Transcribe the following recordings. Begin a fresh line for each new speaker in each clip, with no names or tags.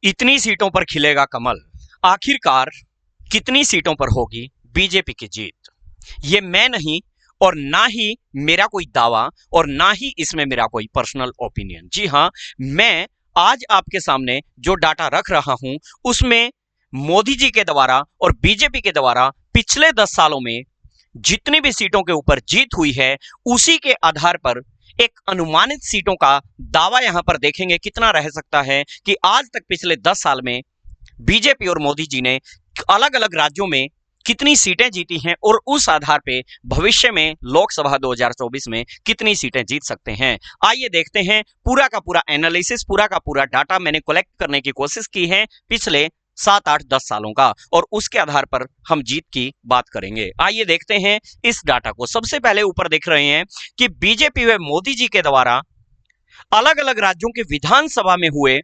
इतनी सीटों पर खिलेगा कमल, आखिरकार कितनी सीटों पर होगी बीजेपी की जीत। ये मैं नहीं और ना ही मेरा कोई दावा और ना ही इसमें मेरा कोई पर्सनल ओपिनियन। जी हां, मैं आज आपके सामने जो डाटा रख रहा हूं उसमें मोदी जी के द्वारा और बीजेपी के द्वारा पिछले 10 सालों में जितनी भी सीटों के ऊपर जीत हुई है उसी के आधार पर एक अनुमानित सीटों का दावा यहां पर देखेंगे कितना रह सकता है कि आज तक पिछले 10 साल में बीजेपी और मोदी जी ने अलग अलग राज्यों में कितनी सीटें जीती हैं और उस आधार पे भविष्य में लोकसभा 2024 में कितनी सीटें जीत सकते हैं। आइए देखते हैं पूरा का पूरा एनालिसिस, पूरा का पूरा डाटा मैंने कलेक्ट करने की कोशिश की है पिछले 7-8-10 सालों का और उसके आधार पर हम जीत की बात करेंगे। आइए देखते हैं इस डाटा को। सबसे पहले ऊपर देख रहे हैं कि बीजेपी व मोदी जी के द्वारा अलग अलग राज्यों के विधानसभा में हुए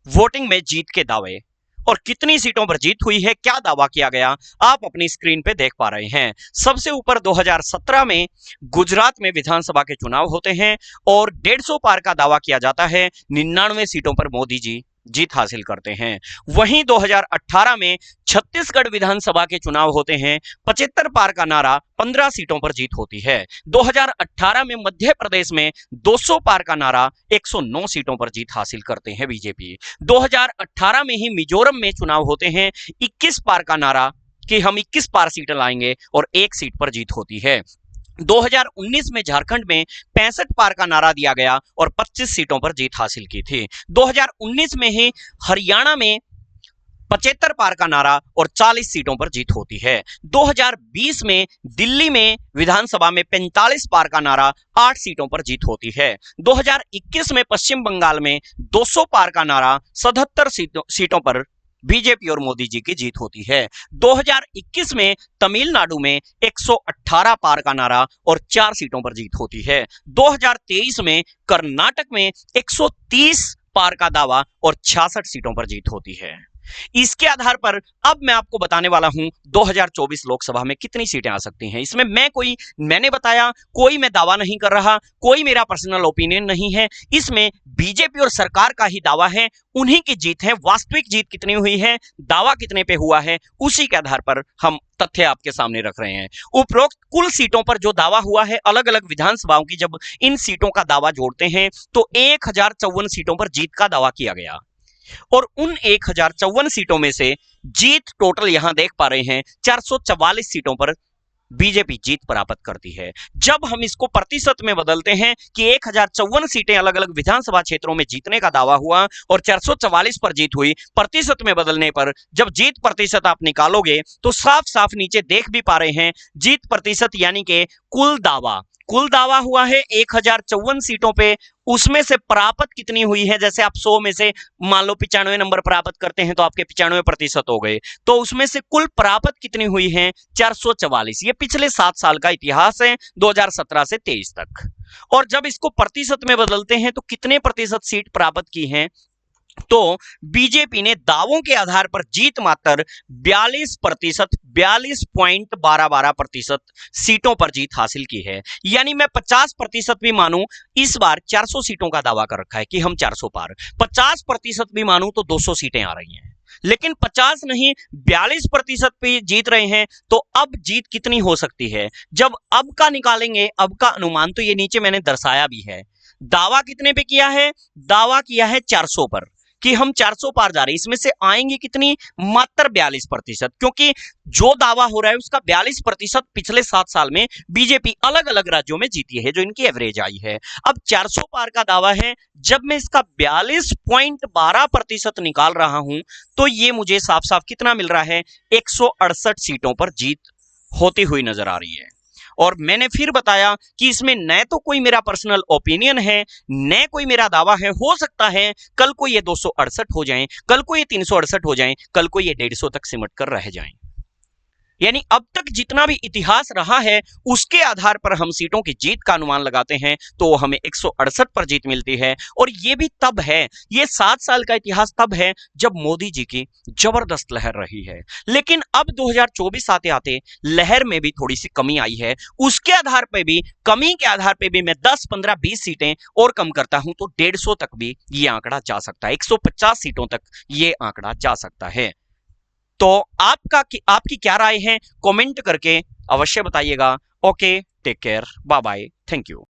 वोटिंग में जीत के दावे और कितनी सीटों पर जीत हुई है, क्या दावा किया गया, आप अपनी स्क्रीन पे देख पा रहे हैं। सबसे ऊपर 2017 में गुजरात में विधानसभा के चुनाव होते हैं और 150 पार का दावा किया जाता है। 99 सीटों पर मोदी जी जीत हासिल करते हैं। वहीं 2018 में छत्तीसगढ़ विधानसभा के चुनाव होते हैं। 75 पार का नारा, 15 सीटों पर जीत होती है। 2018 में मध्य प्रदेश में 200 पार का नारा, 109 सीटों पर जीत हासिल करते हैं बीजेपी। 2018 में ही मिजोरम में चुनाव होते हैं। 21 पार का नारा कि हम 21 पार सीटें लाएंगे और 1 सीट पर जीत होती है। 2019 में झारखंड में 65 पार का नारा दिया गया और 25 सीटों पर जीत हासिल की थी। 2019 में ही हरियाणा में 75 पार का नारा और 40 सीटों पर जीत होती है। 2020 में दिल्ली में विधानसभा में 45 पार का नारा, 8 सीटों पर जीत होती है। 2021 में पश्चिम बंगाल में 200 पार का नारा, 77 सीटों पर बीजेपी और मोदी जी की जीत होती है। 2021 में तमिलनाडु में 118 पार का नारा और 4 सीटों पर जीत होती है। 2023 में कर्नाटक में 130 पार का दावा और 66 सीटों पर जीत होती है। इसके आधार पर अब मैं आपको बताने वाला हूं 2024 लोकसभा में कितनी सीटें आ सकती हैं। इसमें मैंने बताया, कोई मैं दावा नहीं कर रहा, कोई मेरा पर्सनल ओपिनियन नहीं है। इसमें बीजेपी और सरकार का ही दावा है, उन्हीं की जीत है। वास्तविक जीत कितनी हुई है, दावा कितने पे हुआ है, उसी के आधार पर हम तथ्य आपके सामने रख रहे हैं। उपरोक्त कुल सीटों पर जो दावा हुआ है, अलग अलग विधानसभाओं की जब इन सीटों का दावा जोड़ते हैं तो 1054 सीटों पर जीत का दावा किया गया और उन 1054 सीटों में से जीत टोटल यहां देख पा रहे हैं 444 सीटों पर बीजेपी जीत प्राप्त करती है। जब हम इसको प्रतिशत में बदलते हैं कि 1054 सीटें अलग अलग विधानसभा क्षेत्रों में जीतने का दावा हुआ और 444 पर जीत हुई, प्रतिशत में बदलने पर जब जीत प्रतिशत आप निकालोगे तो साफ साफ नीचे देख भी पा रहे हैं जीत प्रतिशत यानी कि कुल दावा हुआ है 1054 सीटों पे, उसमें से प्राप्त कितनी हुई है। जैसे आप 100 में से मान लो 95 नंबर प्राप्त करते हैं तो आपके 95% हो गए, तो उसमें से कुल प्राप्त कितनी हुई है 444। ये पिछले 7 साल का इतिहास है, 2017 से 23 तक। और जब इसको प्रतिशत में बदलते हैं तो कितने प्रतिशत सीट प्राप्त की हैं, तो बीजेपी ने दावों के आधार पर जीत मात्र 42.12% सीटों पर जीत हासिल की है। यानी मैं 50% भी मानूं, इस बार 400 सीटों का दावा कर रखा है कि हम 400 पार, 50% भी मानूं तो 200 सीटें आ रही हैं, लेकिन 50 नहीं 42% पे जीत रहे हैं। तो अब जीत कितनी हो सकती है, जब अब का निकालेंगे, अब का अनुमान तो ये नीचे मैंने दर्शाया भी है। दावा कितने पे किया है, दावा किया है 400 पर कि हम 400 पार जा रहे हैं। इसमें से आएंगे कितनी, मात्र 42%, क्योंकि जो दावा हो रहा है उसका 42% पिछले 7 साल में बीजेपी अलग अलग राज्यों में जीती है, जो इनकी एवरेज आई है। अब 400 पार का दावा है, जब मैं इसका 42.12% निकाल रहा हूं तो ये मुझे साफ साफ कितना मिल रहा है, 168 सीटों पर जीत होती हुई नजर आ रही है। और मैंने फिर बताया कि इसमें न तो कोई मेरा पर्सनल ओपिनियन है, न कोई मेरा दावा है। हो सकता है कल को ये 268 हो जाएं, कल को ये 368 हो जाएं, कल को ये 150 तक सिमट कर रह जाएं। यानी अब तक जितना भी इतिहास रहा है उसके आधार पर हम सीटों की जीत का अनुमान लगाते हैं तो हमें 168 पर जीत मिलती है। और ये भी तब है, ये 7 साल का इतिहास तब है जब मोदी जी की जबरदस्त लहर रही है। लेकिन अब 2024 आते आते लहर में भी थोड़ी सी कमी आई है। उसके आधार पर भी, कमी के आधार पर भी मैं 10, 15, 20 सीटें और कम करता हूं तो 150 तक भी ये आंकड़ा जा सकता है, 150 सीटों तक ये आंकड़ा जा सकता है। तो आपकी क्या राय है, कमेंट करके अवश्य बताइएगा। Okay, take care, bye bye, thank you.